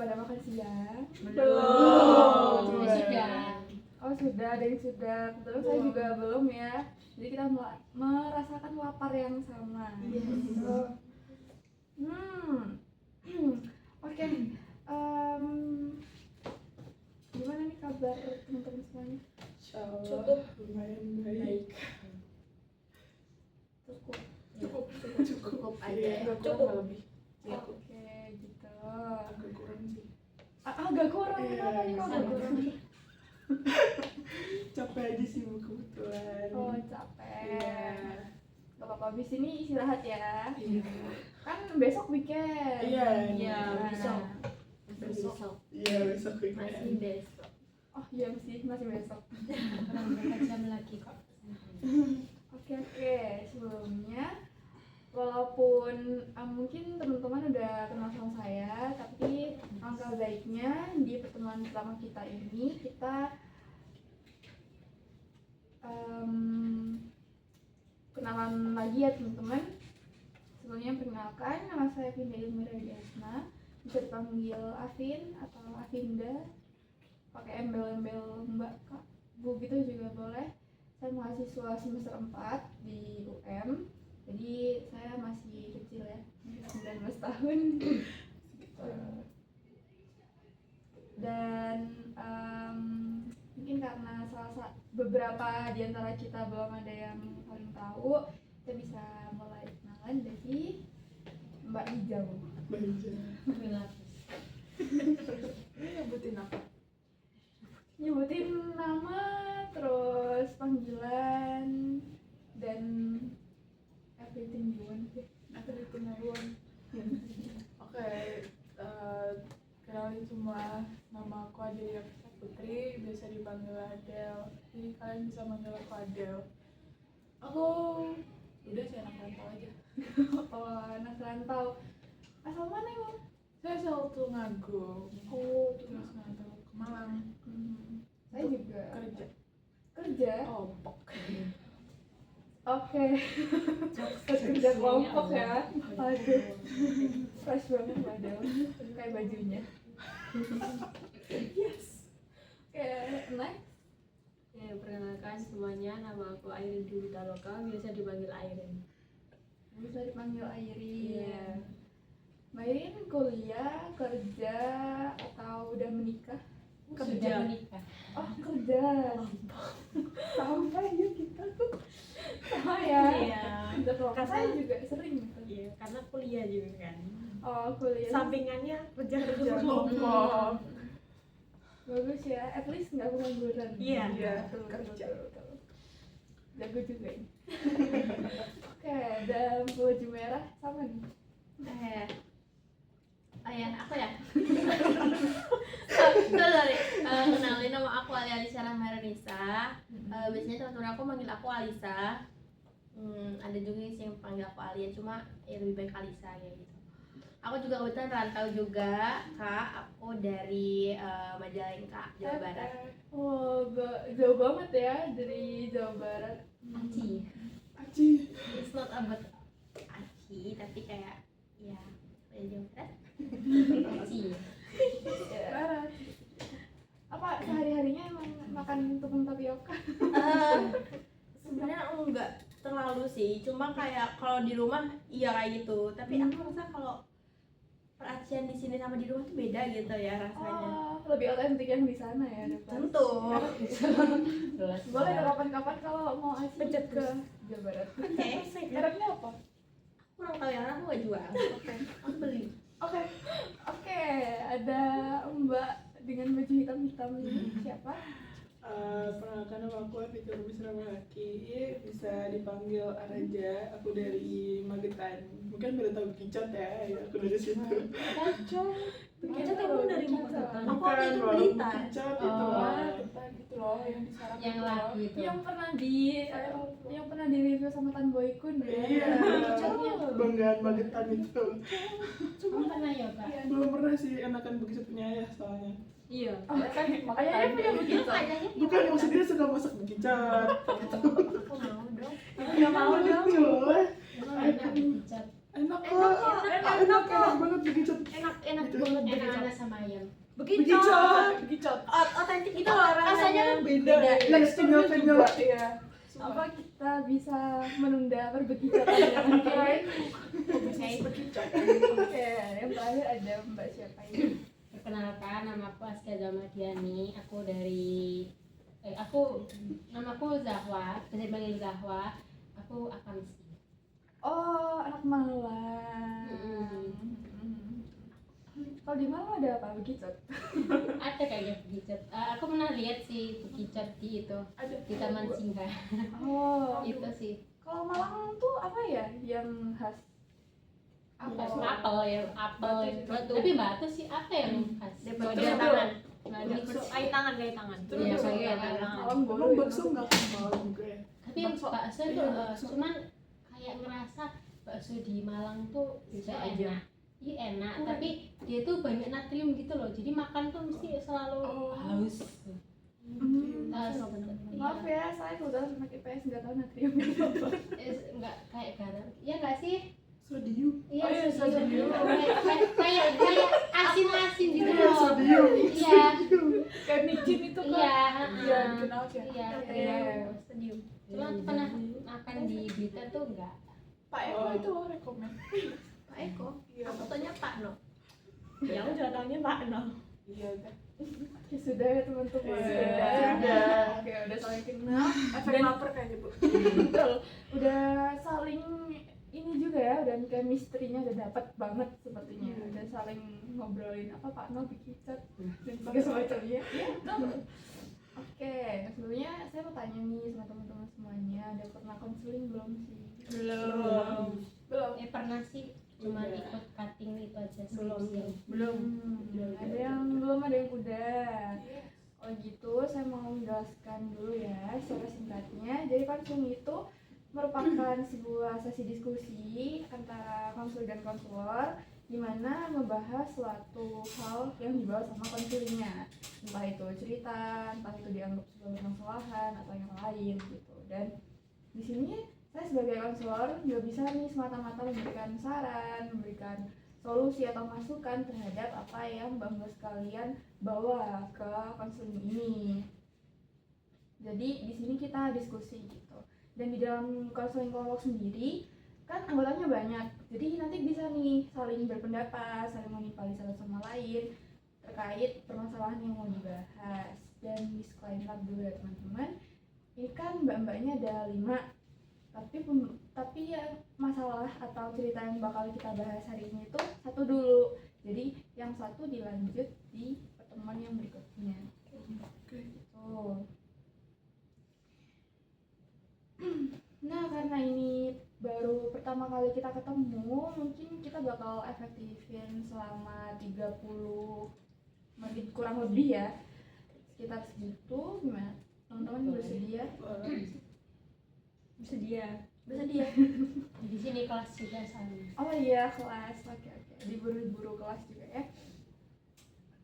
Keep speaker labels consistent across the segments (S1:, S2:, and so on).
S1: pada makan siang?
S2: Belum.
S3: Sudah.
S1: Oh sudah, ada yang sudah. Terus saya juga belum ya. Jadi kita merasakan lapar yang sama. Gitu. Oke. Gimana nih kabar teman-teman semuanya?
S2: Cukup lumayan baik.
S3: Cukup aja ya.
S2: Cukup lebih.
S1: Oke, gitu.
S2: Agak kurang sih.
S1: Agak kurang.
S2: Iya,
S1: Kenapa nih kok agak kurang?
S2: Capek aja sih kebetulan.
S1: Oh capek.
S2: Iya.
S1: Gak apa-apa, abis ini istirahat ya.
S2: Iya.
S1: Kan besok weekend.
S2: Iya.
S3: Iya,
S1: Nah,
S3: besok. Besok.
S2: Iya besok weekend.
S3: Masih besok.
S1: Oh iya masih besok.
S3: Kurang berapa jam lagi kok.
S1: Oke. Sebelumnya, walaupun mungkin teman-teman udah kenal sama saya, tapi angka baiknya di pertemuan pertama kita ini kita kenalan lagi ya teman-teman. Sebelumnya perkenalkan, nama saya Vinda Ilmira Diasna, bisa dipanggil Afin atau Afinda, pakai embel-embel Mbak Kak Bu gitu juga boleh. Saya mahasiswa semester 4 di UM, jadi saya masih kecil ya, 19 tahun. Dan mungkin karena beberapa di antara kita belum ada yang paling tahu, kita bisa mulai kenalan dari Mbak Hijau.
S2: Ini nyebutin apa?
S1: Nyebutin nama, terus panggilan, dan everything you want deh.
S2: Everything I want. Oke, kenalin semua, nama aku Adelia Putri, biasa dipanggil Adel. Jadi kalian bisa manggil aku Adel. Aku udah sih anak rantau aja.
S1: Oh, anak rantau. Asal mana emang?
S2: Saya asal Tulungagung.
S1: Oh,
S2: Terus ngantau ke Malang.
S1: saya juga
S2: Kerja.
S1: kerja.
S2: Kelompok.
S1: Oke. Kerja kelompok ya. Aduh, fresh banget padahal. Kayak bajunya.
S2: Yes.
S1: Oke, next.
S3: Ya, perkenalkan semuanya, nama aku Airin Dwi Taloka, biasa dipanggil Airin.
S1: Bisa dipanggil Airi.
S3: Iya.
S1: Mbak Irin kuliah, kerja, atau udah menikah?
S3: Sudah menikah.
S1: Oh, kerja. Sama ya kita tuh. Sama ya.
S3: Iya.
S1: Kerja kelompok saya juga sering gitu.
S3: Iya, karena kuliah juga kan.
S1: Oh, kuliah.
S3: Sampingannya kerja
S2: Kelompok.
S1: Bagus ya, at least nggak pengangguran.
S3: Iya.
S1: betul. Jago juga ini. Oke, dan baju merah sama nih.
S3: Aku ya. Sorry. Kenalin, nama aku Alisa Rahmaranisa. Biasanya teman-teman aku manggil aku Alisa. Ada juga sih yang panggil aku Alia, cuma ya lebih baik Alisa ya gitu. Aku juga kebetulan rantau juga, Kak. Aku dari Majalengka, Jawa Barat.
S1: Oh, jauh banget ya dari Jawa Barat.
S2: Aci.
S3: It's not about Aci, tapi kayak ya dari Jawa Barat. Aci.
S1: Barat. Apa sehari-harinya emang makan tepung tapioka?
S3: Sebenarnya enggak terlalu sih, cuma kayak kalau di rumah iya kayak gitu. Tapi aku rasa kalau peracian di sini sama di rumah tuh beda gitu ya rasanya.
S1: Oh, lebih otentik yang di sana ya,
S3: Tentu.
S1: Boleh kapan-kapan kalau mau aci
S3: Pencet
S1: ke Jawa Barat.
S3: Oke,
S1: Mereknya apa?
S3: kurang tahu ya, aku gak jual.
S1: Oke.
S3: Aku beli.
S1: Oke, ada Mbak dengan baju hitam-hitam ini siapa?
S2: Perkenalkan nama aku Fitur Bisramahaki, bisa dipanggil Araja. Aku dari Magetan. Mungkin pada tahu Kicot ya, aku dari situ.
S1: Kacau.
S3: Kicot emang dari Magetan? Aku
S2: Bukan,
S3: itu
S2: Bang.
S3: Blitar.
S2: Kicot itu
S1: Oh,
S2: Bang.
S1: Blitar gitu loh, yang di Sarap
S3: Yang
S1: itu loh.
S3: lagu itu.
S1: Yang pernah di review sama Tan Boykun ya.
S2: Iya, kebanggaan Magetan itu.
S3: Cuma pernah ya, Kak?
S1: Iya.
S2: Belum pernah sih enakan begitu punya ayah soalnya.
S3: Iya.
S1: Oh, kan makanya punya begitu.
S2: Bukan, maksudnya suka masak bekicot.
S3: Aku mau dong.
S1: Enggak mau dong.
S2: Coba.
S3: Emang enak Kicot.
S2: Enak kok. enak banget begitu.
S4: enak
S2: Gitu.
S4: banget
S3: Enak-enak sama ayam.
S2: Begicot.
S4: Otentik itu loh rasanya
S2: Beda. Tinggal juga. Iya.
S1: Apa kita bisa menunda perbekicot dengan lain?
S2: Bisnis begicot.
S1: Oke, yang terakhir ada Mbak siapa ini?
S3: Perkenalkan, nama aku Askia Zamadiani. Namaku Zahwa, bisa dipanggil Zahwa. Aku akamsi.
S1: Oh, anak Malang. Kalau di Malang ada apa bekicot?
S3: Ada kayaknya bekicot. Aku pernah lihat sih bekicot di itu
S2: Ada
S3: di Taman Singgah.
S1: Oh,
S3: Itu sih.
S1: kalau Malang tuh apa ya yang khas?
S3: Apel ya, apel.
S4: Batu.
S3: Tapi batu sih apa yang khas?
S4: Batu
S3: Dia
S4: tangan.
S3: Nggak ada.
S4: Kayak tangan.
S2: Terus
S3: Iya,
S2: bakso.
S3: kayak tangan.
S1: Malang boleh.
S2: Emang bakso nggak kenal juga ya?
S3: Tapi yang bakso itu
S2: Iya, bakso.
S3: cuman kayak ngerasa bakso di Malang tuh
S4: Bisa
S3: enak.
S4: aja.
S3: Iya enak, tapi dia tuh banyak natrium gitu loh. Jadi makan tuh mesti selalu
S2: Oh.
S3: haus.
S1: Maaf ya, saya kebetulan anak IPS nggak tahu natrium itu apa.
S3: Enggak kayak garam. Iya enggak sih?
S2: Sodium.
S3: Iya,
S2: Oh, iya,
S3: sodium.
S2: sodium.
S3: Kayak asin-asin gitu
S2: Iya,
S3: loh.
S2: sodium.
S3: Iya.
S2: Kayak micin itu kan.
S3: Iya,
S2: Iya, dikenal sih.
S3: Iya,
S1: Iya.
S4: Studium.
S3: cuma aku pernah makan di Blitar tuh enggak.
S2: Pak Eko itu rekomen.
S1: Pak Eko.
S2: Iya.
S4: Aku tanya Pak No. Ya aku juga taunya Pak No.
S2: Iya kan.
S1: Ya sudah ya teman-teman.
S2: Iya.
S1: Sudah. Oke, udah saling kenal.
S2: Efek lapar kayaknya Bu.
S1: Betul. Udah saling ini juga ya, udah chemistry-nya udah dapat banget sepertinya. Udah saling ngobrolin apa Pak No bekicot dan semacamnya. Iya, betul. Oke, sebelumnya saya mau tanya nih sama teman-teman semuanya, ada pernah konseling belum sih?
S2: Belum.
S3: Pernah sih, cuma
S2: Udah.
S3: ikut cutting itu aja
S4: Belum.
S3: skripsi.
S1: Ada yang belum, ada yang udah. Oh gitu, saya mau menjelaskan dulu ya secara singkatnya. Jadi konseling itu merupakan sebuah sesi diskusi antara konselor dan konselor di mana membahas suatu hal yang dibawa sama konselingnya, entah itu cerita, entah itu dianggap sebagai permasalahan atau yang lain gitu. Dan di sini saya sebagai konselor nggak bisa nih semata-mata memberikan saran, memberikan solusi atau masukan terhadap apa yang mbak-mbak sekalian bawa ke konseling ini. Jadi di sini kita diskusi gitu. Dan di dalam konseling kelompok sendiri kan anggotanya banyak, jadi nanti bisa nih saling berpendapat, saling menimpali satu sama lain terkait permasalahan yang mau dibahas. Dan disclaimer dulu ya teman-teman, ini kan mbak-mbaknya ada 5, tapi yang masalah atau cerita yang bakal kita bahas hari ini itu satu dulu, jadi yang satu dilanjut di pertemuan yang berikutnya.
S2: Oke.
S1: Oh. Nah, karena ini baru pertama kali kita ketemu, mungkin kita bakal efektifin selama 30 menit kurang lebih ya. Sekitar segitu, gimana? Teman-teman bersedia?
S4: Bersedia.
S1: Bersedia?
S3: Di sini kelas juga sama.
S1: Oh iya, kelas. Oke. Diburu-buru kelas juga ya.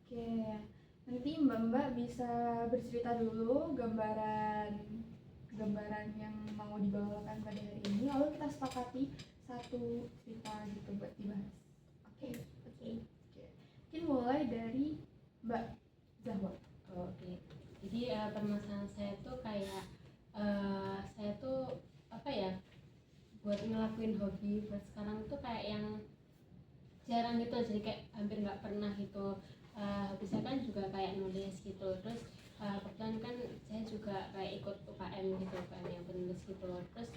S1: Oke. Nanti mbak-mbak bisa bercerita dulu gambaran yang mau dibawakan pada hari ini, lalu kita sepakati satu cerita gitu buat dibahas. Oke. Mungkin mulai dari Mbak Zahwa.
S3: Oke. Jadi permasalahan saya tuh kayak saya tuh apa ya, buat ngelakuin hobi buat sekarang tuh kayak yang jarang gitu, jadi kayak hampir nggak pernah gitu. Hobi saya kan juga kayak nulis gitu, terus kebetulan kan saya juga kayak ikut UKM gitu kan yang penulis gitu. Terus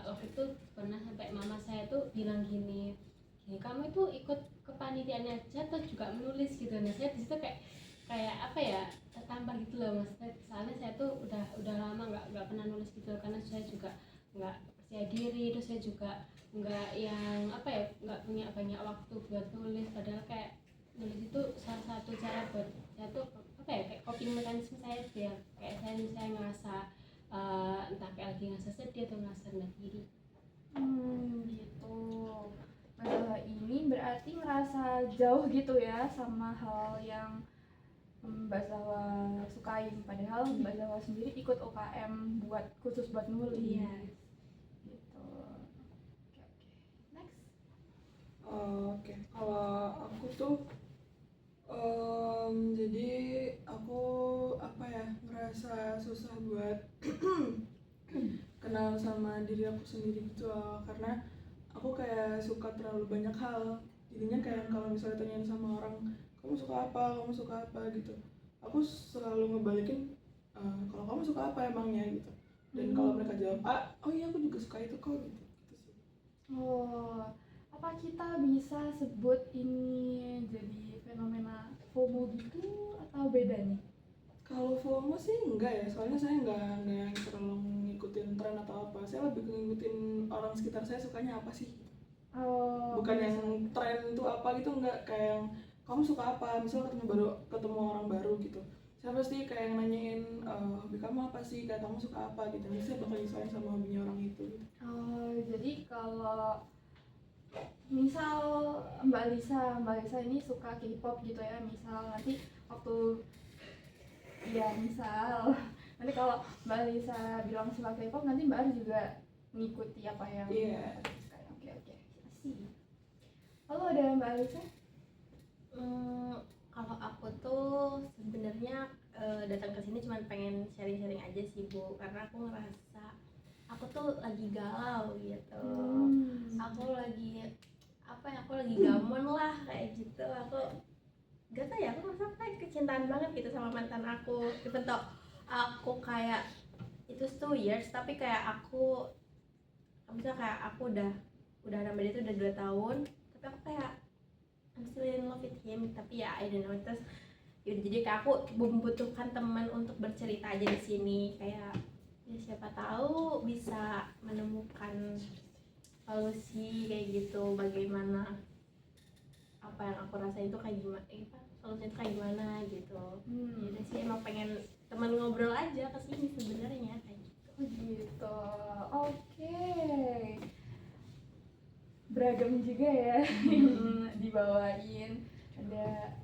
S3: waktu itu pernah sampai mama saya tuh bilang gini, kamu itu ikut kepanitiaan aja atau juga menulis gitu. Nah saya di situ kayak apa ya, tertampar gitu loh maksudnya, soalnya saya tuh udah lama nggak pernah nulis gitu, karena saya juga nggak percaya diri, terus saya juga nggak yang apa ya, nggak punya banyak waktu buat nulis. Padahal kayak nulis itu salah satu cara buat saya tuh apa ya, kayak coping mekanisme saya tuh ya, kayak saya ngerasa entah kayak lagi ngerasa sedih atau ngerasa rendah diri.
S1: Gitu. Masalah ini berarti ngerasa jauh gitu ya sama hal yang Mbak Zahwa sukain, padahal Mbak Zahwa sendiri ikut UKM khusus buat nulis.
S3: Iya.
S1: Gitu. Oke. Next.
S2: Oke. Kalau aku tuh jadi aku apa ya, ngerasa susah buat kenal sama diri aku sendiri gitu loh, karena aku kayak suka terlalu banyak hal. Jadinya kayak kalau misalnya tanyain sama orang, kamu suka apa gitu, aku selalu ngebalikin, kalau kamu suka apa emangnya gitu. Dan kalau mereka jawab oh iya aku juga suka itu kok gitu sih.
S1: Oh, apa kita bisa sebut ini jadi fenomena FOMO gitu atau beda nih?
S2: Kalau FOMO sih enggak ya, soalnya saya enggak yang terlalu ngikutin tren atau apa. Saya lebih ngikutin orang sekitar saya sukanya apa sih.
S1: Oh,
S2: Bukan yang tren itu apa gitu, enggak. Kayak yang kamu suka apa, misalnya ketemu orang baru gitu. Saya pasti kayak yang nanyain hobi kamu apa sih, kayak kamu suka apa gitu. Jadi saya bakal nyesuaiin sama hobinya orang itu gitu.
S1: Oh, jadi kalau misal Mbak Lisa ini suka K-pop gitu ya, misal nanti waktu misal nanti kalau Mbak Lisa bilang suka K-pop, nanti Mbak Ar juga mengikuti apa yang
S2: Iya.
S1: suka. Oke, sih. Lalu ada Mbak Lisa?
S3: Kalau aku tuh sebenarnya datang ke sini cuma pengen sharing-sharing aja sih Bu, karena aku ngerasa aku tuh lagi galau gitu. Aku lagi aku lagi gamon lah kayak gitu. Aku gak tau ya, aku merasa kayak kecintaan banget gitu sama mantan aku. Even though aku kayak itu 2 years, tapi kayak aku misalnya kayak aku udah nama dia tuh udah 2 tahun, tapi aku kayak I'm still in love with him, tapi ya I don't know. Terus yaudah, jadi kayak aku membutuhkan teman untuk bercerita aja di sini, kayak ya siapa tahu bisa menemukan solusi kayak gitu, bagaimana apa yang aku rasain itu kayak gimana, solusinya itu kayak gimana gitu. Jadi sih emang pengen teman ngobrol aja kesini sebenarnya kayak gitu.
S1: Gitu. Oke. Beragam juga ya yang dibawain.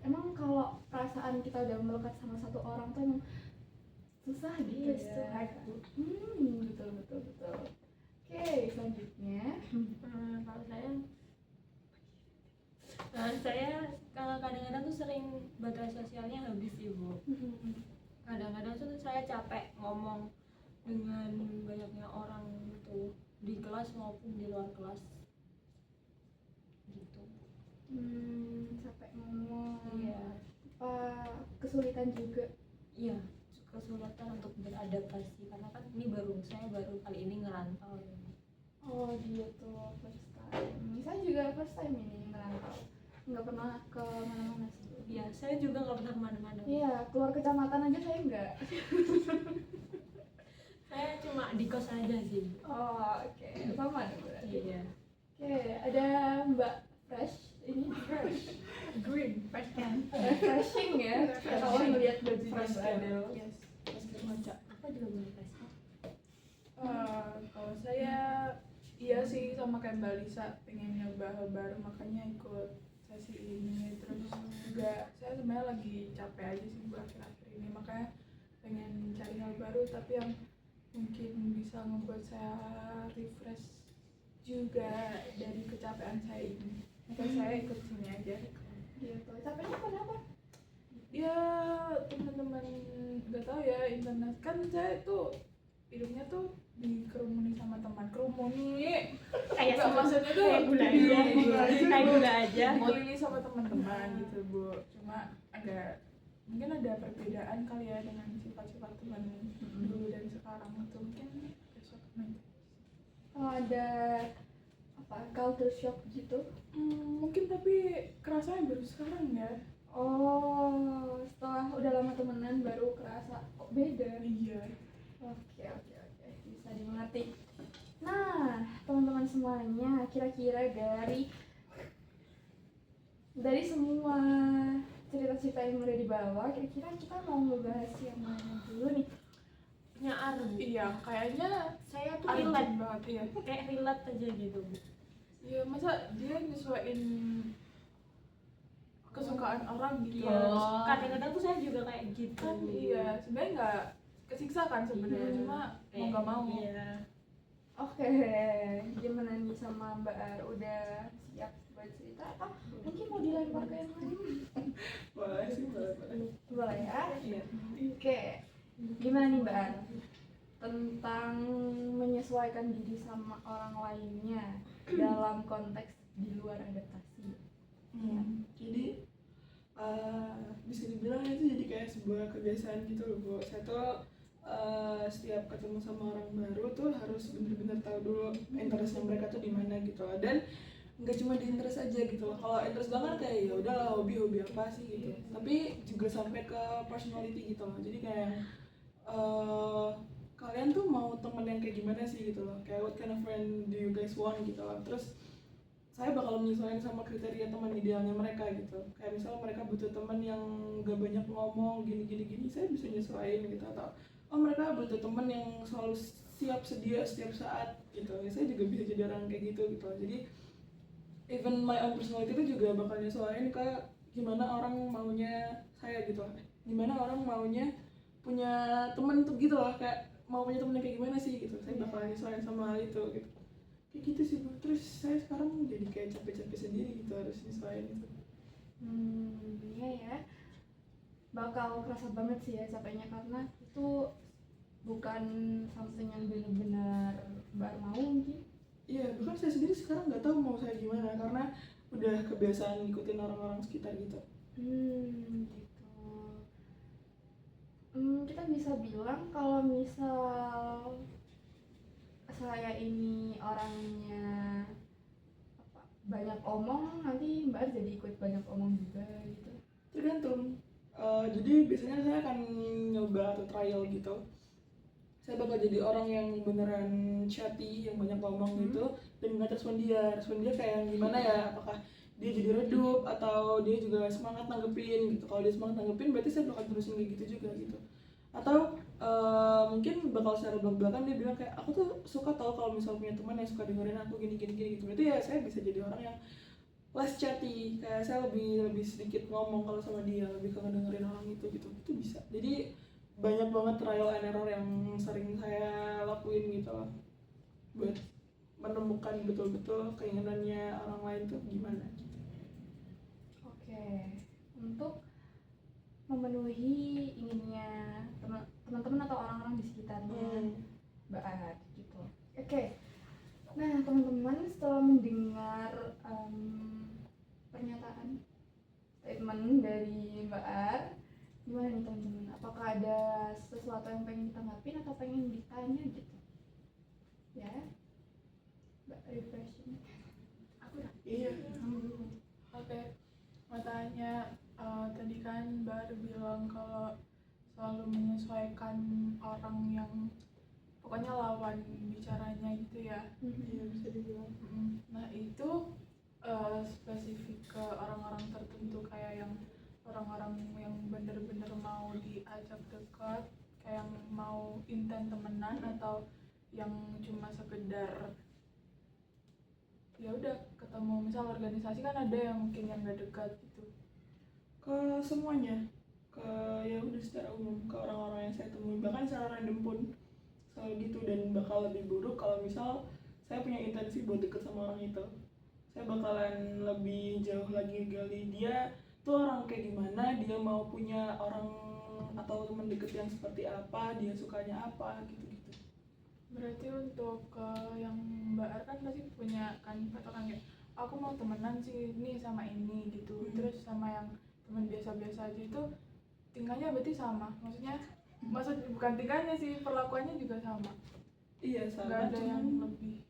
S1: Emang kalau perasaan kita udah melekat sama satu orang tuh emang susah gitu
S3: Yes,
S1: ya. Betul. Oke, selanjutnya.
S4: Kalau saya kalau kadang-kadang tuh sering baterai sosialnya habis sih Bu. Kadang-kadang tuh saya capek ngomong dengan banyaknya orang gitu, di kelas maupun di luar kelas gitu.
S1: Capek ngomong.
S4: Iya,
S1: Apa kesulitan juga?
S4: iya, kesulitan untuk beradaptasi karena kan saya baru kali ini ngerantau ya.
S1: Oh gitu, first time. Saya juga first time ini merantau. Nggak pernah ke mana-mana sih.
S4: Iya, saya juga nggak pernah kemana-mana.
S1: Iya, keluar kecamatan aja saya nggak.
S4: Saya cuma di kos aja sih.
S1: Oh, oke. Sama nih berarti.
S4: Iya.
S1: Oke, ada Mbak Fresh. Ini fresh.
S2: Green.
S3: Fresh can.
S1: Refreshing ya. Kalau melihat bajunya
S2: Fresh
S1: Mbak
S2: can.
S1: Adel.
S2: Yes. Pas remaja.
S3: Aku juga boleh fresh can.
S2: Kalau saya iya sih sama kayak Mbak Lisa, pengen nyoba hal baru, makanya ikut sesi ini. Terus juga saya sebenarnya lagi capek aja sih buat akhir-akhir ini, makanya pengen cari hal baru tapi yang mungkin bisa membuat saya refresh juga dari kecapean saya ini. Makanya saya ikut sini aja.
S1: Gitu. Capeknya kenapa?
S2: Ya teman-teman nggak tahu ya, internet kan saya tuh hidupnya tuh dikerumuni sama teman, kerumuni
S3: Kayak
S2: nggak, maksudnya tuh
S4: kayak gula aja.
S2: dikelilingi sama teman-teman gitu Bu. Cuma mungkin ada perbedaan kali ya dengan sifat-sifat teman dulu dan sekarang itu, mungkin besok nanti.
S1: Oh, ada apa culture shock gitu?
S2: Mungkin, tapi kerasanya baru sekarang ya.
S1: Oh, setelah udah lama temenan baru kerasa kok beda.
S2: Iya.
S1: Oke, bisa dimengerti. Nah, teman-teman semuanya, kira-kira dari semua cerita-cerita yang udah dibawa, kira-kira kita mau ngebahas yang mana dulu nih?
S4: Nyaar Bu.
S2: Iya, kayaknya
S4: Saya tuh
S2: urgent
S4: relate,
S2: banget ya.
S4: kayak relate aja gitu Bu.
S2: Iya, masa dia nyesuaiin kesukaan orang gitu.
S4: Iya, kadang-kadang tuh saya juga kayak gitu.
S2: Kan iya, sebenarnya nggak kesiksa kan sebenarnya, cuma mau nggak mau.
S4: Iya.
S1: Oke, gimana nih sama Mbak Ar? Udah siap buat cerita kita atau mungkin mau dilempar ke yang lain?
S2: Boleh sih, boleh.
S1: Boleh ya?
S2: Iya.
S1: Oke, gimana nih Mbak An? Tentang menyesuaikan diri sama orang lainnya dalam konteks di luar adaptasi.
S2: Jadi bisa dibilang itu jadi kayak sebuah kebiasaan gitu loh Bu. Saya tuh setiap ketemu sama orang baru tuh harus bener-bener tahu dulu interestnya mereka tuh di mana gitu loh. Dan nggak cuma di interest aja gitu loh. Kalau interest banget kayak ya udahlah hobi apa sih gitu. Tapi juga sampai ke personality gitu loh. Jadi kayak kalian tuh mau temen yang kayak gimana sih gitu loh. Kayak what kind of friend do you guys want gitu loh. Terus saya bakal menyesuaikan sama kriteria teman idealnya mereka gitu. Kayak misalnya mereka butuh teman yang gak banyak ngomong gini, saya bisa nyesuaiin gitu. Atau oh mereka butuh teman yang selalu siap sedia setiap saat gitu. Ya, saya juga bisa jadi orang kayak gitu gitu. Jadi even my own personality itu juga bakal nyesuaiin ke gimana orang maunya saya gitu. Gimana orang maunya punya teman tuh gitu loh. Kayak mau punya temen yang kayak gimana sih gitu. Saya bakal nyesuaiin sama hal itu gitu. Kayak gitu sih Bu. Terus saya sekarang jadi kayak capek-capek sendiri gitu harus nyesuaiin itu.
S1: Iya ya, bakal kerasa banget sih ya capeknya karena itu bukan something yang benar-benar Mbak mau mungkin.
S2: Iya, bahkan saya sendiri sekarang nggak tahu mau saya gimana karena udah kebiasaan ngikutin orang-orang sekitar gitu.
S1: Gitu. Kita bisa bilang kalau misal saya ini orangnya banyak omong, nanti Mbak jadi ikut banyak omong juga gitu.
S2: Tergantung. Jadi biasanya saya akan nyoba atau trial gitu. Saya bakal jadi orang yang beneran chatty, yang banyak ngomong gitu, dan nggak respon dia kayak yang gimana ya, apakah dia jadi redup atau dia juga semangat nanggepin gitu. Kalau dia semangat nanggepin berarti saya bakal terusin kayak gitu juga gitu. Atau mungkin bakal secara belak-belakan dia bilang kayak aku tuh suka tau kalau misal punya teman yang suka dengerin aku gini gitu. Berarti ya saya bisa jadi orang yang less chatty, kayak saya lebih sedikit ngomong kalau sama dia, lebih ke dengerin orang itu gitu. Itu bisa. Jadi banyak banget trial and error yang sering saya lakuin gitu loh, buat menemukan betul-betul keinginannya orang lain tuh gimana gitu.
S1: Oke, untuk memenuhi inginnya teman-teman atau orang-orang di sekitarnya Mbak Ad gitu. Oke, nah teman-teman setelah mendengar pernyataan statement dari Mbak Ad, gimana nih teman-teman? Apakah ada sesuatu yang pengen ditanggapin atau pengen ditanya gitu? Ya, Mbak refreshing. Aku dah.
S2: Iya.
S1: Oke.
S2: Mau tanya, tadi kan Mbak bilang kalau selalu menyesuaikan orang yang pokoknya lawan bicaranya gitu ya. Iya bisa dibilang. Nah itu spesifik ke orang-orang tertentu kayak yang orang-orang yang bener-bener mau diajak dekat, kayak yang mau intent temenan, atau yang cuma sekedar ya udah ketemu misal organisasi kan ada yang mungkin yang gak dekat gitu. Ke semuanya, ke ya udah secara umum, ke orang-orang yang saya temui, bahkan secara random pun selalu gitu. Dan bakal lebih buruk kalau misal saya punya intensi buat deket sama orang itu, saya bakalan lebih jauh lagi gali dia tuh orang kayak gimana, dia mau punya orang atau teman deket yang seperti apa, dia sukanya apa gitu. Berarti untuk yang Mbak Ar kan pasti punya kan patokan kayak aku mau temenan sih ini sama ini gitu. Terus sama yang teman biasa-biasa aja itu tingkahnya berarti sama, maksudnya bukan tingkahnya sih, perlakuannya juga sama. Iya sama, nggak ada yang lebih.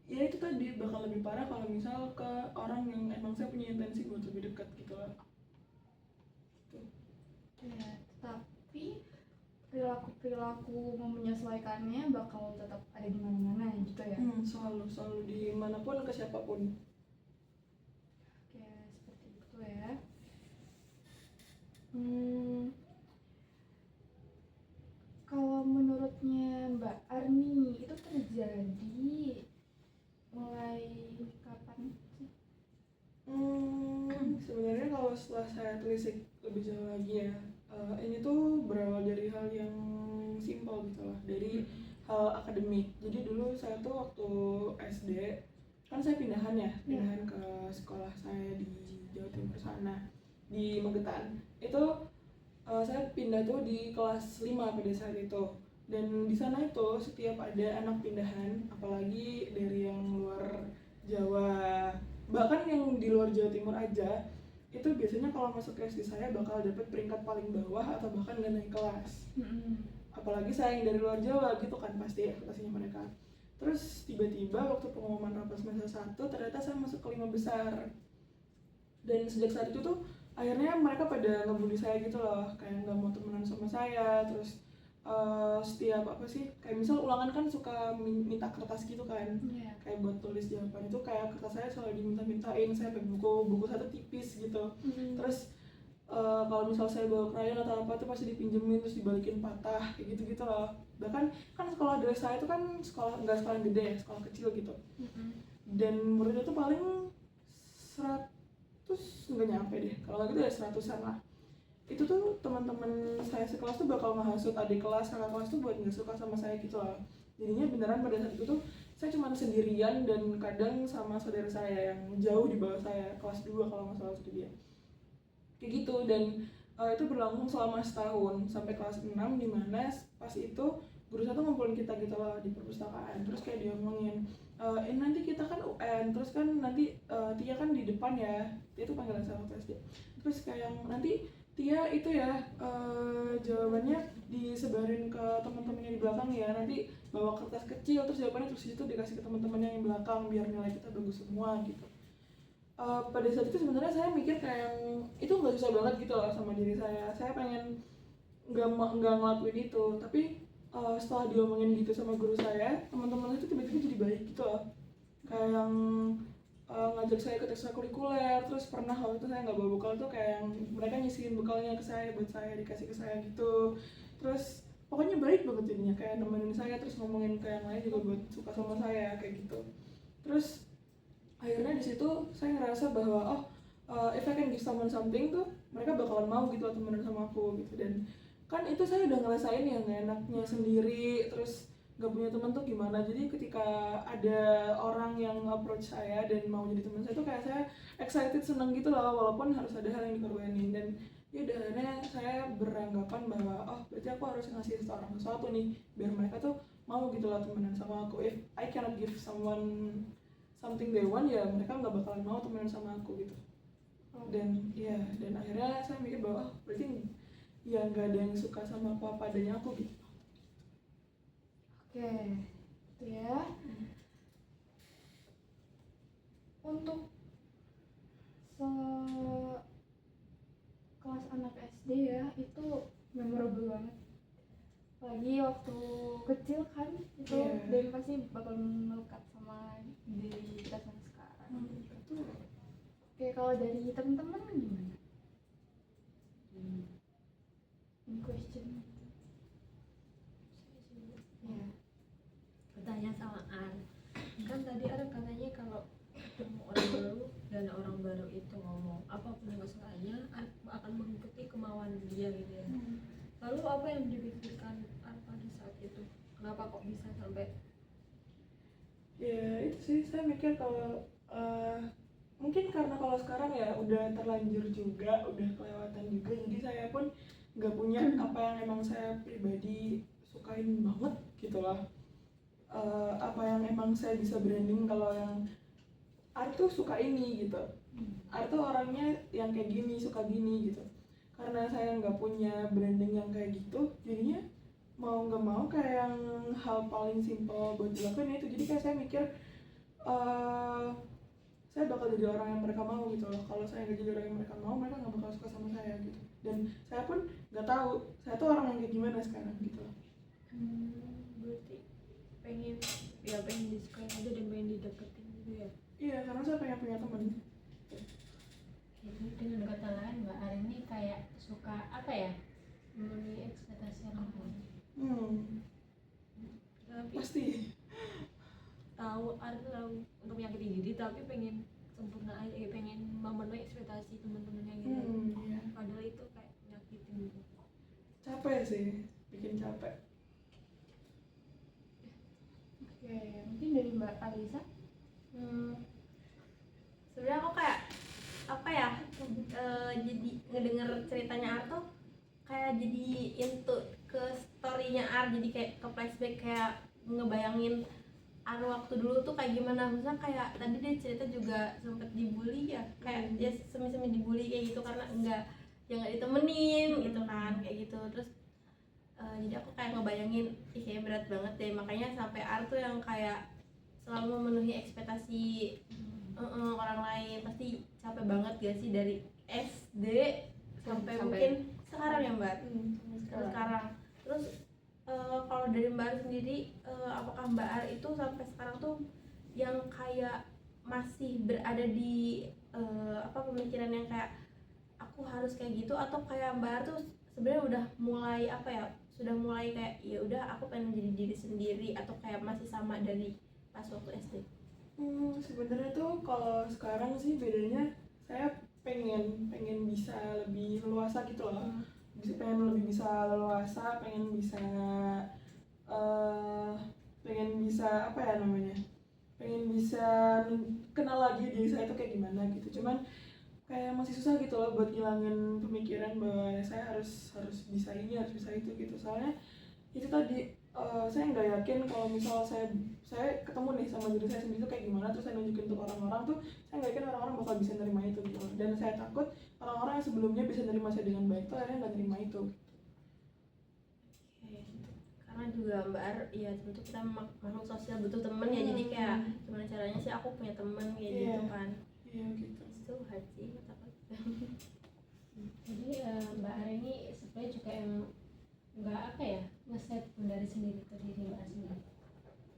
S2: Ya itu tadi bakal lebih parah kalau misal ke orang yang emang saya punya intensi buat lebih dekat gitu lah.
S1: Ya, tapi perilaku menyesuaikannya bakal tetap ada di mana-mana gitu ya.
S2: Selalu di manapun ke siapapun.
S1: Oke, seperti itu ya. Kalau menurutnya Mbak Arni itu terjadi mulai kapan sih?
S2: Sebenarnya kalau setelah saya telisik lebih jauh lagi ya, ini tuh berawal dari hal yang simpel gitu lah, dari hal akademik. Jadi dulu saya tuh waktu SD kan saya pindahan ke sekolah saya di Jawa Timur sana, di Magetan. Itu saya pindah tuh di kelas 5 pada saat itu. Dan di sana itu setiap ada anak pindahan, apalagi dari yang luar Jawa, bahkan yang di luar Jawa Timur aja, itu biasanya kalau masuk ke SD saya bakal dapat peringkat paling bawah atau bahkan nggak naik kelas. Apalagi saya yang dari luar Jawa gitu kan, pasti ekspektasinya mereka. Terus tiba-tiba waktu pengumuman rapat semester 1 ternyata saya masuk ke 5 besar. Dan sejak saat itu tuh akhirnya mereka pada ngebully saya gitu loh, kayak nggak mau temenan sama saya. Terus setiap apa sih, kayak misal ulangan kan suka minta kertas gitu kan, kayak buat tulis jawaban, itu kayak kertas saya selalu diminta-mintain. Saya pakai buku satu tipis gitu. Terus kalau misal saya bawa krayon atau apa tuh pasti dipinjemin terus dibalikin patah, kayak gitu-gitu loh. Bahkan kan sekolah dari saya itu kan nggak sekolah yang gede ya, sekolah kecil gitu. Dan muridnya tuh paling 100 nggak nyampe deh, kalau nggak gitu ya 100-an lah. Itu tuh teman-teman saya sekelas tuh bakal menghasut adik kelas, kakak kelas tuh buat nggak suka sama saya gitu loh. Jadinya beneran pada saat itu tuh saya cuma sendirian dan kadang sama saudara saya yang jauh di bawah saya, kelas 2 kalau nggak salah itu dia. Kayak gitu. Dan itu berlangsung selama setahun sampai kelas 6, dimana pas itu guru saya tuh ngumpulin kita gitu loh di perpustakaan. Terus kayak dia ngomongin, nanti kita kan UN, terus kan nanti Tia kan di depan ya, Tia itu panggilan saya waktu SD. Terus kayak nanti Tia itu ya jawabannya disebarin ke teman-temannya di belakang ya, nanti bawa kertas kecil terus jawabannya terus itu dikasih ke teman-temannya yang belakang biar nilai kita bagus semua gitu. Pada saat itu sebenarnya saya mikir kayak itu nggak susah banget gitu loh sama diri saya pengen nggak ngelakuin itu. Tapi setelah diomongin gitu sama guru saya, teman-teman itu tiba-tiba jadi baik gitu loh, kayak yang ngajak saya ikut ekstrakurikuler. Terus pernah waktu itu saya nggak bawa bekal tuh kayak yang mereka nyisihin bekalnya ke saya buat saya, dikasih ke saya gitu. Terus pokoknya baik banget jadinya, kayak nemenin saya terus ngomongin ke yang lain juga buat suka sama saya kayak gitu. Terus akhirnya di situ saya ngerasa bahwa if I can give someone something tuh mereka bakalan mau gitu loh temenan sama aku gitu. Dan kan itu saya udah ngerasain yang gak enaknya sendiri, terus gak punya teman tuh gimana. Jadi ketika ada orang yang approach saya dan mau jadi teman saya tuh kayak saya excited, seneng gitu loh, walaupun harus ada hal yang dikorbanin. Dan ya udah akhirnya saya beranggapan bahwa berarti aku harus ngasih orang sesuatu nih biar mereka tuh mau gitu loh temenan sama aku. If I cannot give someone something they want, ya mereka nggak bakalan mau temenan sama aku gitu. Dan akhirnya saya mikir bahwa berarti ya nggak ada yang suka sama aku apa adanya aku gitu.
S1: Oke, itu ya. Untuk kelas anak SD ya, itu memorable banget. Apalagi waktu kecil kan, itu dan pasti bakal melekat sama diri kita sampai sekarang.
S2: Betul.
S1: Oke, kalau dari teman-teman gimana? Question. Ya.
S4: Pertanyaan samaan. Kan tadi ada katanya kalau ketemu orang baru dan orang baru itu ngomong apapun yang kesukaannya akan mengikuti kemauan dia gitu ya. Lalu apa yang dipikirkan pada saat itu? Kenapa kok bisa sampai?
S2: Ya itu sih, saya mikir kalau mungkin karena kalau sekarang ya udah terlanjur juga, udah kelewatan juga, jadi saya pun nggak punya apa yang emang saya pribadi sukain banget gitu lah. Apa yang emang saya bisa branding kalau yang Art tuh suka ini gitu, Art tuh orangnya yang kayak gini, suka gini gitu. Karena saya nggak punya branding yang kayak gitu, jadinya mau nggak mau kayak yang hal paling simple buat dilakuin itu. Jadi kayak saya mikir saya bakal jadi orang yang mereka mau gitu loh. Kalau saya nggak jadi orang yang mereka mau, mereka nggak bakal suka sama saya gitu. Dan saya pun nggak tahu saya tuh orang yang kayak gimana sekarang gitu loh.
S4: Berarti pengen disukai aja dan pengen dideketin gitu ya?
S2: Iya, karena saya pengen punya teman.
S3: Jadi dengan kata lain Mbak Ari ini kayak suka apa ya, memenuhi ekspektasi orang lain.
S4: Tapi
S2: Pasti.
S4: tahu untuk menyakiti diri tapi pengen sempurna aja, pengen memenuhi ekspektasi teman-temannya gitu.
S2: Iya.
S4: Padahal itu kayak nyakitin gitu.
S2: Capek sih, bikin capek.
S1: Oke, mungkin dari Mbak Alisa.
S3: jadi ngedenger ceritanya Ar tuh kayak jadi into ke storynya Ar, jadi kayak ke flashback, kayak ngebayangin Ar waktu dulu tuh kayak gimana. Misalnya kayak tadi dia cerita juga sempet dibully ya, kayak dia semi-semi dibully kayak gitu karena nggak ditemenin gitu kan, kayak gitu. Terus jadi aku kayak ngebayangin, ih kayak berat banget deh, makanya sampai Ar tuh yang kayak selalu memenuhi ekspektasi orang lain. Pasti capek banget gak sih dari SD sampai mungkin sekarang ya Mbak? Sekarang. Terus kalau dari Mbak Ar sendiri, apakah Mbak Ar itu sampai sekarang tuh yang kayak masih berada di pemikiran yang kayak aku harus kayak gitu, atau kayak Mbak Ar tuh sebenarnya udah mulai sudah mulai kayak ya udah aku pengen jadi diri sendiri, atau kayak masih sama dari pas waktu SD?
S2: Sebenarnya tuh kalau sekarang sih bedanya saya pengen bisa lebih leluasa gitu loh. Pengen lebih bisa leluasa, pengen bisa apa ya namanya, pengen bisa kenal lagi diri saya itu kayak gimana gitu. Cuman kayak masih susah gitu loh buat ngilangin pemikiran bahwa saya harus bisa ini, harus bisa itu gitu. Soalnya itu tadi saya nggak yakin kalau misal saya ketemu nih sama diri saya sendiri tuh kayak gimana, terus saya nunjukin untuk orang-orang tuh, saya nggak yakin orang-orang bakal bisa nerima itu gitu. Dan saya takut orang-orang yang sebelumnya bisa nerima saya dengan baik tuh akhirnya nggak nerima itu.
S3: Karena juga Mbak Ar, ya tentu kita makhluk sosial, butuh temen ya, jadi kayak gimana caranya sih aku punya temen kayak gitu kan.
S2: Iya gitu.
S3: Itu hard sih, takut.
S5: Jadi Mbak Ar ini sebenarnya juga yang nggak nge-set boundary sendiri ke diri Mbak Ar sendiri.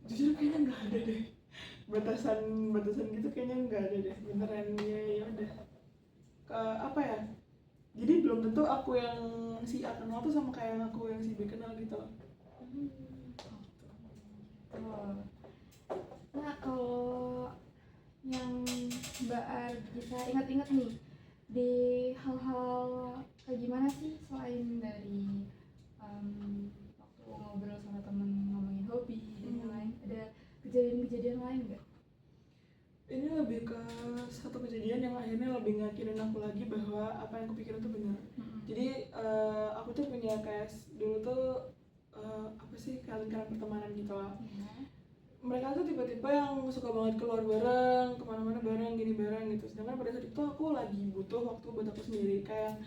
S2: Jujur kayaknya nggak ada deh batasan gitu, kayaknya nggak ada deh beneran. Ya udah jadi belum tentu aku yang si A kenal tuh sama kayak yang aku yang si B kenal gitu loh.
S1: Nah, kalau yang Mbak Ar bisa ingat-ingat nih, di hal-hal kayak gimana sih selain dari waktu ngobrol sama temen ngomongin hobi dan lain, ada kejadian-kejadian lain nggak?
S2: Ini lebih ke satu kejadian yang akhirnya lebih ngakinin aku lagi bahwa apa yang aku pikirin tuh benar. Jadi aku tuh punya kayak dulu tuh kayak lingkaran pertemanan gitu lah. Mereka tuh tipe-tipe yang suka banget keluar bareng, kemana-mana bareng, gini bareng gitu. Sedangkan pada saat itu aku lagi butuh waktu buat aku sendiri, kayak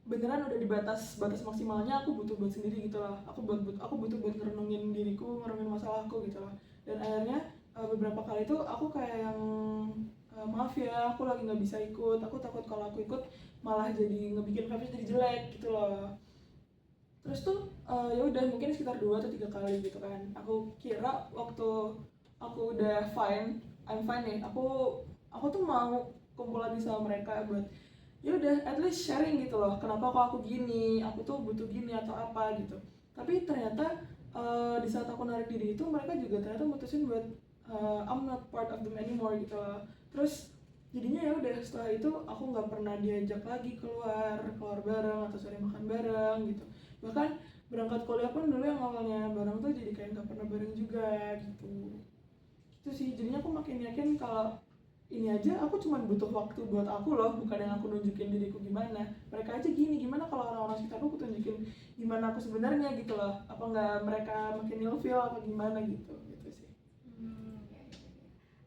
S2: beneran udah di batas maksimalnya aku butuh buat sendiri gitu lah. Aku butuh buat ngerenungin diriku, ngerenungin masalahku gitu lah. Dan akhirnya beberapa kali tuh aku kayak yang maaf ya, aku lagi nggak bisa ikut. Aku takut kalau aku ikut malah jadi ngebikin vibes jadi jelek gitu loh. Terus tuh ya udah mungkin sekitar 2 atau 3 kali gitu kan. Aku kira waktu aku udah I'm fine nih. Aku tuh mau kumpul lagi sama mereka buat ya udah at least sharing gitu loh. Kenapa kok aku gini? Aku tuh butuh gini atau apa gitu. Tapi ternyata di saat aku narik diri itu, mereka juga ternyata mutusin buat I'm not part of them anymore gitu loh. Terus jadinya ya udah setelah itu aku nggak pernah diajak lagi keluar bareng atau sering makan bareng gitu. Bahkan berangkat kuliah pun dulu yang awalnya bareng tuh jadi kayak nggak pernah bareng juga gitu. Itu sih jadinya aku makin yakin kalau ini aja aku cuma butuh waktu buat aku loh, bukan yang aku nunjukin diriku gimana. Mereka aja gimana kalau orang-orang sekitarku aku tunjukin gimana aku sebenarnya gitu loh. Apa nggak mereka makin ilfeel apa gimana gitu sih.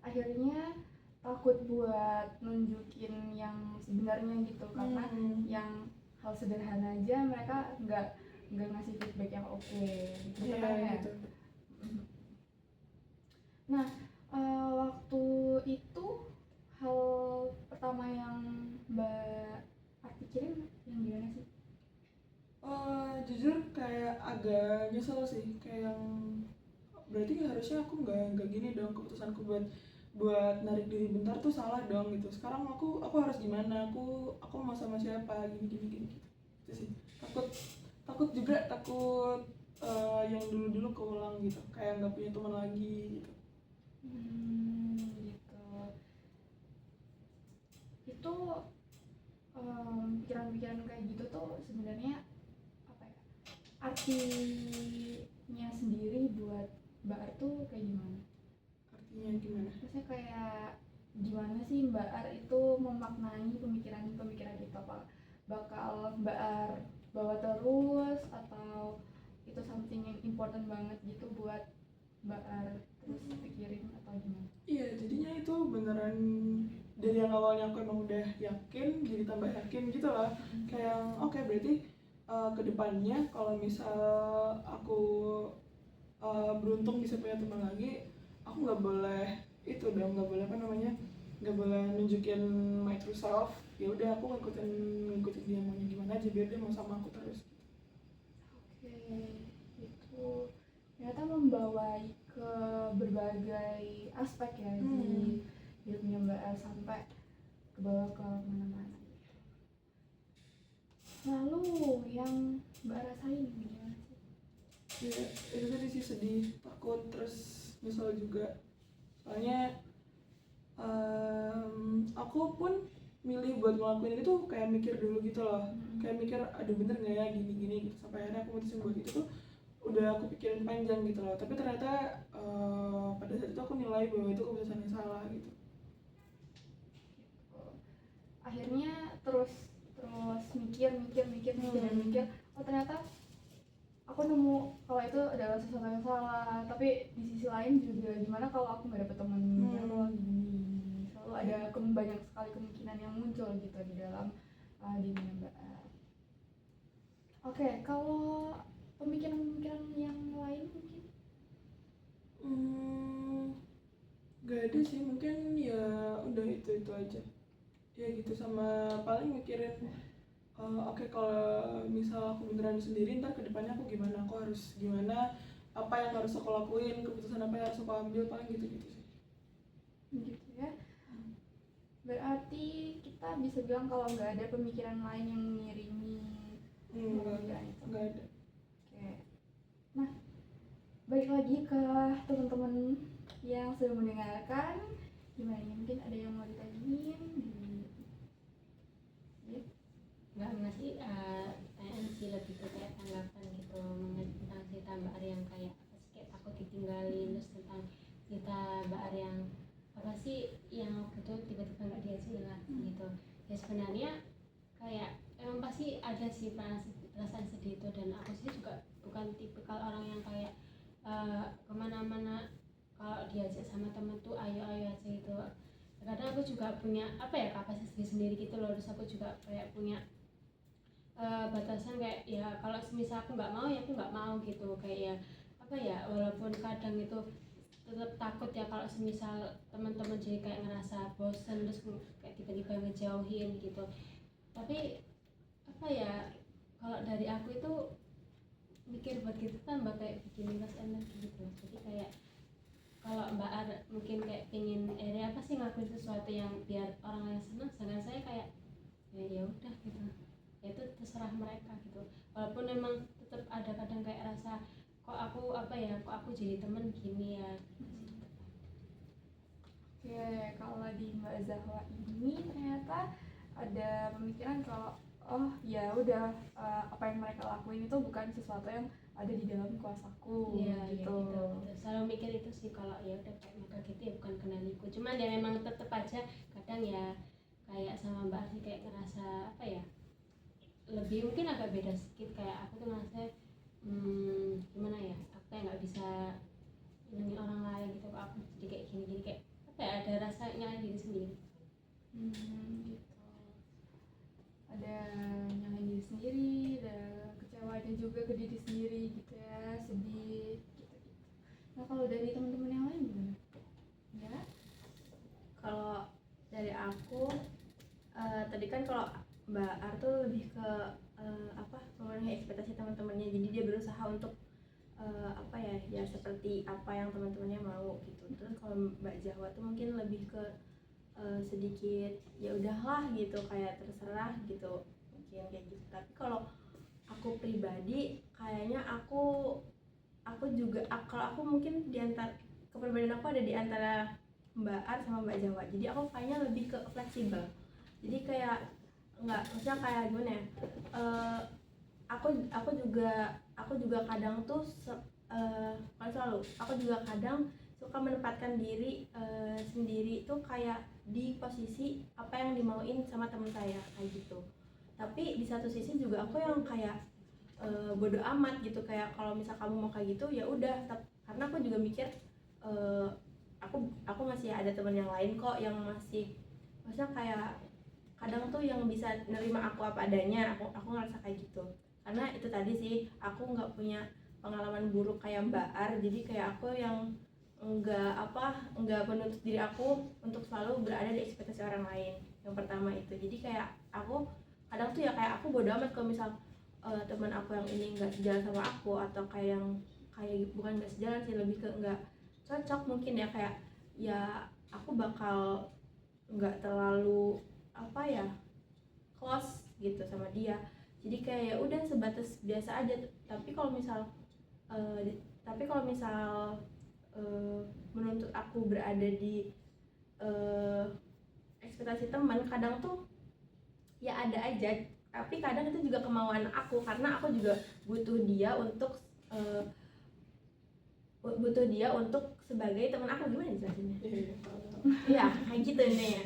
S1: Akhirnya takut buat nunjukin yang sebenarnya gitu, karena yang hal sederhana aja mereka nggak ngasih feedback yang oke gitu kan ya.
S2: Gitu.
S1: Nah, waktu itu hal pertama yang Mbak Ar pikirin yang gimana sih?
S2: Jujur kayak agak nyesel sih, kayak yang berarti harusnya aku nggak gini dong, keputusanku buat narik diri bentar tuh salah dong gitu. Sekarang aku harus gimana, aku mau sama siapa, gini gitu. Itu sih takut juga yang dulu keulang gitu, kayak nggak punya teman lagi gitu.
S1: Gitu. Itu pikiran-pikiran kayak gitu tuh sebenarnya apa ya, artinya sendiri buat Mbak Ar tuh kayak gimana?
S2: Artinya gimana?
S1: Maksudnya kayak gimana sih Mbak Ar itu memaknai pemikiran itu? bakal Mbak Ar bawa terus, atau itu something yang important banget gitu buat Mbak Ar terus pikirin atau gimana?
S2: Iya, jadinya itu beneran dari yang awalnya aku emang udah yakin jadi tambah yakin gitu lah. Kayak yang oke, berarti kedepannya kalau misal aku beruntung bisa punya teman lagi, aku nggak boleh itu dong, nggak boleh apa namanya, nggak boleh nunjukin my true self. Ya udah, aku ngikutin dia maunya gimana aja, biar dia mau sama aku terus.
S1: Oke, itu ternyata membawai ke berbagai aspek ya di hidupnya Mbak El sampai ke bawah ke mana-mana. Lalu yang Mbak rasain gimana sih?
S2: Ya itu tadi sih, sedih, takut, terus nyesel juga. Soalnya aku pun milih buat ngelakuin itu kayak mikir dulu gitu loh. Kayak mikir, aduh bener gak ya gini-gini gitu. Sampai akhirnya aku mutusin buat itu tuh udah aku pikirin panjang gitu loh. Tapi ternyata pada saat itu aku nilai bahwa itu keputusan yang salah gitu.
S1: Akhirnya terus mikir, oh ternyata aku nemu kalau itu adalah sesuatu yang salah. Tapi di sisi lain juga gimana kalau aku nggak dapet teman kalau gini, selalu ada banyak sekali kemungkinan yang muncul gitu di dalam dirinya Mbak. Oke, kalau pemikiran yang lain mungkin?
S2: Gak ada sih, mungkin ya udah itu aja ya gitu. Sama paling mikirin oke, kalau misal aku beneran sendiri, ntar kedepannya aku gimana, aku harus gimana, apa yang harus aku lakuin, keputusan apa yang harus aku ambil, paling gitu-gitu sih.
S1: Gitu ya. Berarti kita bisa bilang kalau nggak ada pemikiran lain yang mengiringi pemikiran itu.
S2: Nggak ada.
S1: Oke. Nah, balik lagi ke teman-teman yang sudah mendengarkan, gimana nih? Mungkin ada yang mau ditanyain?
S5: Nggak sih, pertanyaan sih lebih ke kayak tanggapan gitu mengenai tentang cerita Mbak Ari yang kayak apa sih, kayak takut ditinggalin, terus tentang cerita Mbak Ari yang apa sih yang waktu itu tiba-tiba nggak diajak hilang gitu. Ya sebenarnya kayak emang pasti ada sih perasaan sedih itu, dan aku sih juga bukan tipikal orang yang kayak kemana-mana kalau diajak sama temen tuh ayo aja gitu. Kadang aku juga punya apa ya, kapasitas sendiri gitu loh, terus aku juga kayak punya batasan kayak ya kalau semisal aku nggak mau ya aku nggak mau gitu. Kayak ya apa ya, walaupun kadang itu tetap takut ya kalau semisal teman-teman jadi kayak ngerasa bosen terus kayak tiba-tiba ngejauhin gitu. Tapi apa ya, kalau dari aku itu mikir buat gitu tambah kayak bikin mas energi gitu. Jadi kayak kalau Mbak Ar mungkin kayak pengen apa sih ngelakuin sesuatu yang biar orang lain senang, sedangkan saya kayak ya udah gitu, ya itu terserah mereka gitu. Walaupun memang tetap ada kadang kayak rasa kok aku apa ya, kok aku jadi temen gini ya.
S1: Oke, kalau di Mbak Zahwa ini ternyata ada pemikiran kalau oh ya udah, apa yang mereka lakuin itu bukan sesuatu yang ada di dalam kuasaku.
S5: Iya
S1: gitu.
S5: Ya, gitu. Selalu mikir itu sih, kalau ya udah kayak mereka gitu ya bukan kendaliku. Cuman ya memang tetap aja kadang ya kayak sama Mbak Arsi kayak ngerasa apa ya, lebih mungkin agak beda sedikit. Kayak aku tuh ngerasa gimana ya, aku kayak nggak bisa lindungi orang lain gitu. Aku jadi kayak gini kayak apa ya, ada rasa nyalain diri sendiri.
S1: Gitu. Ada nyalain diri sendiri, ada kecewanya juga ke diri sendiri gitu ya, sedih gitu. Nah kalau dari teman-teman yang lain gimana? Ya?
S3: Kalau dari aku tadi kan kalau Mbak Ar tuh lebih ke memenuhi ekspektasi teman-temannya, jadi dia berusaha untuk apa ya seperti apa yang teman-temannya mau gitu. Terus kalau Mbak Zahwa tuh mungkin lebih ke sedikit ya udahlah gitu, kayak terserah gitu mungkin kayak gitu. Tapi kalau aku pribadi kayaknya aku juga kalau aku mungkin di antara kepribadian aku ada di antara Mbak Ar sama Mbak Zahwa. Jadi aku kayaknya lebih ke fleksibel. Jadi kayak nggak, maksudnya kayak gimana ya, aku juga kadang tuh aku juga kadang suka menempatkan diri sendiri tuh kayak di posisi apa yang dimauin sama teman saya kayak gitu. tapi di satu sisi juga aku yang kayak bodo amat gitu, kayak kalau misal kamu mau kayak gitu ya udah, karena aku juga mikir aku masih ada teman yang lain kok yang masih, maksudnya kayak kadang tuh yang bisa nerima aku apa adanya, aku ngerasa kayak gitu. Karena itu tadi sih, aku nggak punya pengalaman buruk kayak Mbak Ar, jadi kayak aku yang nggak menuntut diri aku untuk selalu berada di ekspektasi orang lain. Yang pertama itu, jadi kayak aku kadang tuh ya kayak aku bodo amat kalau misal teman aku yang ini nggak sejalan sama aku, atau kayak bukan nggak sejalan sih, lebih ke nggak cocok mungkin ya, kayak ya aku bakal nggak terlalu close gitu sama dia, jadi kayak ya udah sebatas biasa aja. Tapi kalau misal menuntut aku berada di ekspektasi teman, kadang tuh ya ada aja, tapi kadang itu juga kemauan aku, karena aku juga butuh dia untuk sebagai teman aku. Gimana jelasinnya? Iya kayak gitu nih ya,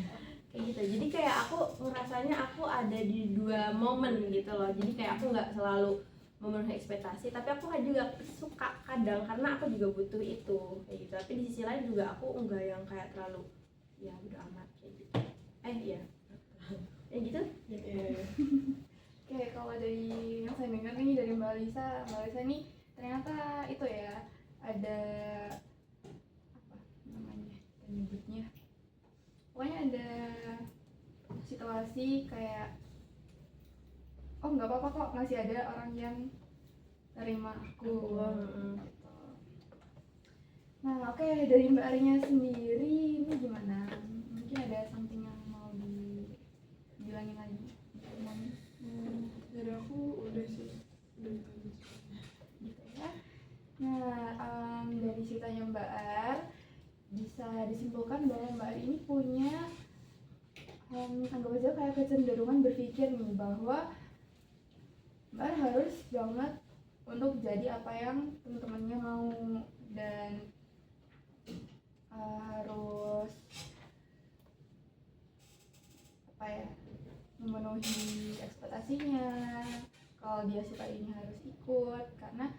S3: kayak gitu. Jadi kayak aku ngerasanya aku ada di dua momen gitu loh, jadi kayak aku nggak selalu memenuhi ekspektasi, tapi aku juga suka kadang, karena aku juga butuh itu kayak gitu. Tapi di sisi lain juga aku enggak yang kayak terlalu ya udah amat kayak gitu. Iya ya gitu.
S1: Oke, kalau dari yang saya dengar nih dari Mbak Lisa ini ternyata itu ya, ada apa namanya penyebutnya, pokoknya ada situasi kayak oh nggak apa-apa kok, masih ada orang yang terima aku gitu. Nah oke, dari Mbak Arinya sendiri ini gimana? Mungkin ada something yang mau dibilangin lagi?
S2: Dari aku udah sih, udah tadi
S1: Gitu ya. Nah dari ceritanya Mbak Ar bisa disimpulkan bahwa Mbak Ar ini punya anggap aja kayak kecenderungan berpikir nih bahwa Mbak Ar harus banget untuk jadi apa yang teman-temannya mau, dan harus memenuhi ekspektasinya. Kalau dia suka ini harus ikut, karena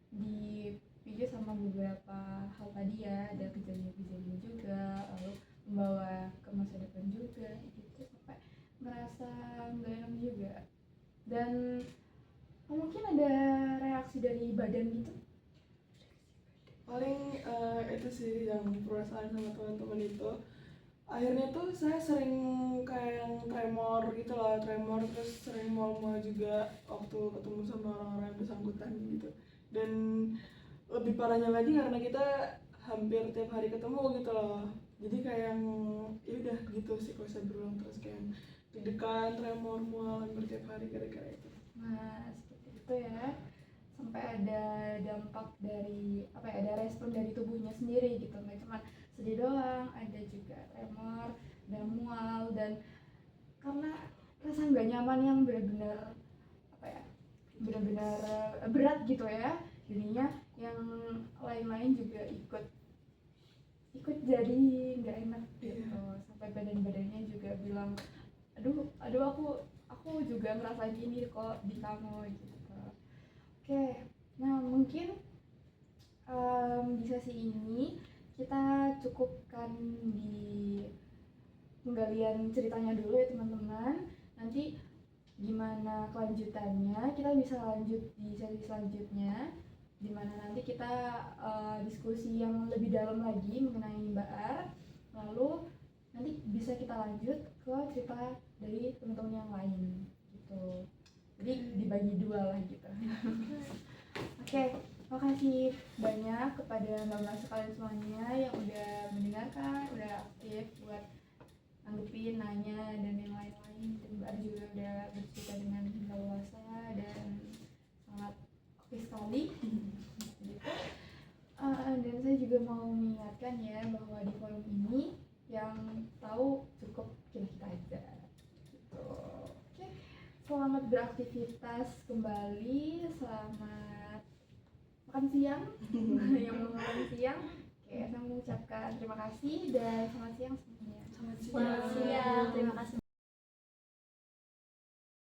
S1: dipicu sama beberapa hal tadi ya, ada kejadian-kejadian juga, lalu membawa ke masa depan juga gitu, sampai merasa nggak enak juga. Dan mungkin ada reaksi dari badan gitu.
S2: paling itu sih yang perasaan sama teman-teman itu. Akhirnya tuh saya sering kayak yang tremor gitu lah, terus sering mual-mual juga waktu ketemu sama orang-orang yang bersangkutan gitu. Dan lebih parahnya lagi karena kita hampir tiap hari ketemu gitu loh, jadi kayak yang ya udah gitu siklusnya berulang terus, kayak deg-degan, tremor, mual hampir tiap hari gara-gara itu.
S1: Nah seperti itu ya, sampai ada dampak dari ada respon dari tubuhnya sendiri gitu, nggak cuma sedih doang, ada juga tremor dan mual, dan karena rasa nggak nyaman yang benar-benar benar-benar berat gitu ya, jadinya yang lain-lain juga ikut jadi nggak enak gitu. Sampai badan-badannya juga bilang aduh aku juga merasa gini kok di kamu gitu. Oke, nah mungkin di sesi ini kita cukupkan di penggalian ceritanya dulu ya teman-teman. Nanti gimana kelanjutannya kita bisa lanjut di sesi selanjutnya, dimana nanti kita diskusi yang lebih dalam lagi mengenai Mbak Ar, lalu nanti bisa kita lanjut ke cerita dari teman-teman yang lain gitu, jadi dibagi dua lah gitu. Oke, makasih banyak kepada mbak-mbak sekalian semuanya yang udah mendengarkan, udah aktif buat nanggepin, nanya, dan yang lain-lain. Dan Mbak Ar juga udah bercerita dengan leluasa dan sangat oke sekali gitu. Dan saya juga mau mengingatkan ya bahwa di forum ini yang tahu cukup kita aja gitu. Oke, selamat beraktivitas kembali, selamat makan siang yang mau makan siang. Oke, saya mengucapkan terima kasih dan selamat siang semuanya.
S3: Selamat siang, terima kasih